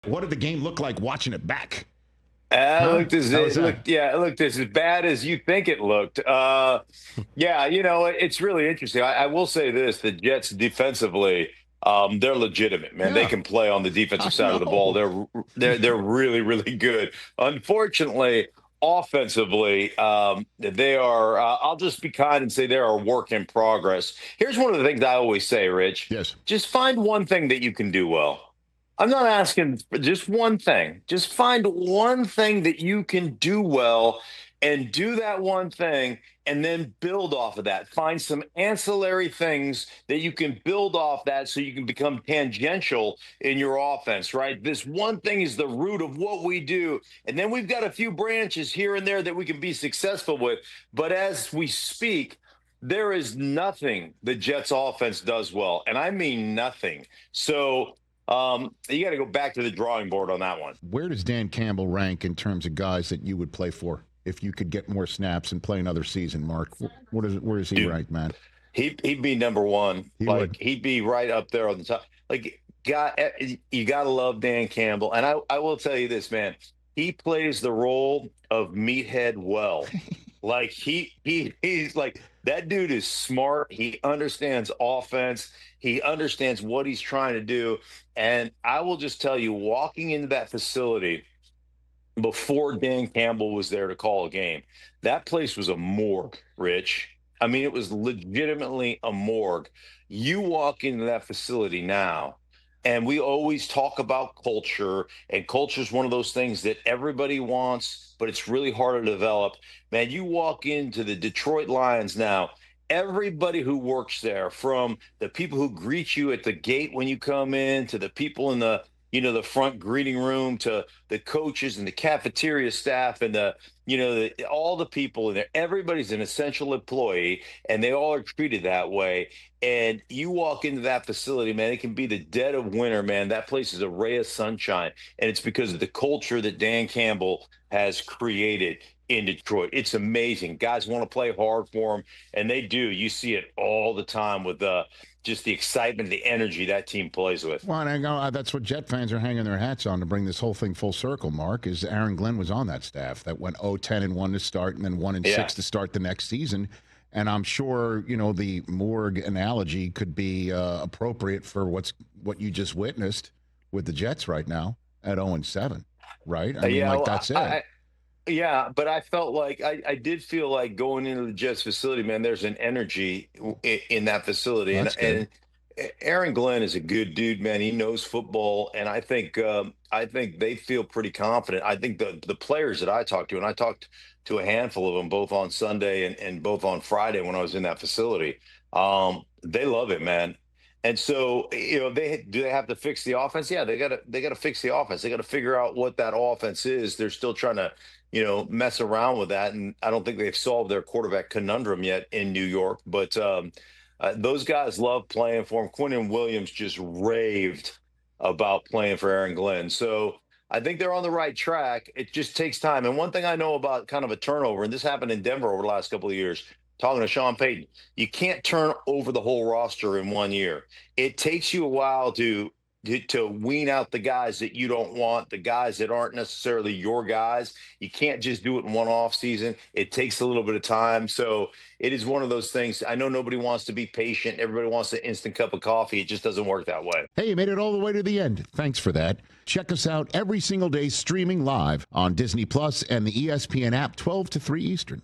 What did the game look like watching it back? It looked as bad as you think it looked. Yeah, it's really interesting. I will say this: the Jets defensively, they're legitimate, man. They Yeah, can play on the defensive I side of the ball. know. They're really really good. Unfortunately, offensively, they are. I'll just be kind and say they're a work in progress. Here's one of the things I always say, Rich: Yes. just find one thing that you can do well. I'm not asking for just one thing. Just find one thing that you can do well and do that one thing and then build off of that. Find some ancillary things that you can build off that so you can become tangential in your offense, right? This one thing is the root of what we do. And then we've got a few branches here and there that we can be successful with. But as we speak, there is nothing the Jets offense does well. And I mean nothing. So you got to go back to the drawing board on that one. Where does Dan Campbell rank in terms of guys that you would play for if you could get more snaps and play another season, Mark? Where is he Dude, ranked, man? he'd be number one. He Like would. he'd be right up there on the top. Like, you gotta love Dan Campbell. And I will tell you this, man. He plays the role of meathead well. Like he's like that dude is smart. He understands offense. He understands what he's trying to do. And I will just tell you, walking into that facility before Dan Campbell was there to call a game, that place was a morgue, Rich. I mean, it was legitimately a morgue. You walk into that facility now, and we always talk about culture, and culture is one of those things that everybody wants, but it's really hard to develop. Man, you walk into the Detroit Lions now, everybody who works there, from the people who greet you at the gate when you come in to the people in the front greeting room to the coaches and the cafeteria staff and all the people in there, everybody's an essential employee and they all are treated that way. And you walk into that facility, man, it can be the dead of winter, man. That place is a ray of sunshine. And it's because of the culture that Dan Campbell has created in Detroit. It's amazing. Guys want to play hard for him, and they do. You see it all the time with just the excitement, the energy that team plays with. Well, and I know that's what Jet fans are hanging their hats on to bring this whole thing full circle, Mark, is Aaron Glenn was on that staff that went 0-10-1 to start and then 1-6 Yeah. to start the next season. And I'm sure, the morgue analogy could be appropriate for what you just witnessed with the Jets right now at 0-7, right? I mean, Yeah, like, well, that's it. yeah, but I felt like I did feel like going into the Jets facility, man, there's an energy in that facility. Well, And that's good. Aaron Glenn is a good dude, man. He knows football, and I think they feel pretty confident. I think the players that I talked to, and I talked to a handful of them both on Sunday and both on Friday when I was in that facility. They love it, man. And so, they have to fix the offense? Yeah, they gotta fix the offense. They got to figure out what that offense is. They're still trying to, mess around with that, and I don't think they've solved their quarterback conundrum yet in New York. But those guys love playing for him. Quinton Williams just raved about playing for Aaron Glenn. So I think they're on the right track. It just takes time. And one thing I know about kind of a turnover, and this happened in Denver over the last couple of years, talking to Sean Payton, you can't turn over the whole roster in one year. It takes you a while to wean out the guys that you don't want, the guys that aren't necessarily your guys. You can't just do it in one off season. It takes a little bit of time. So it is one of those things. I know nobody wants to be patient. Everybody wants an instant cup of coffee. It just doesn't work that way. Hey, you made it all the way to the end. Thanks for that. Check us out every single day streaming live on Disney Plus and the ESPN app 12 to 3 Eastern.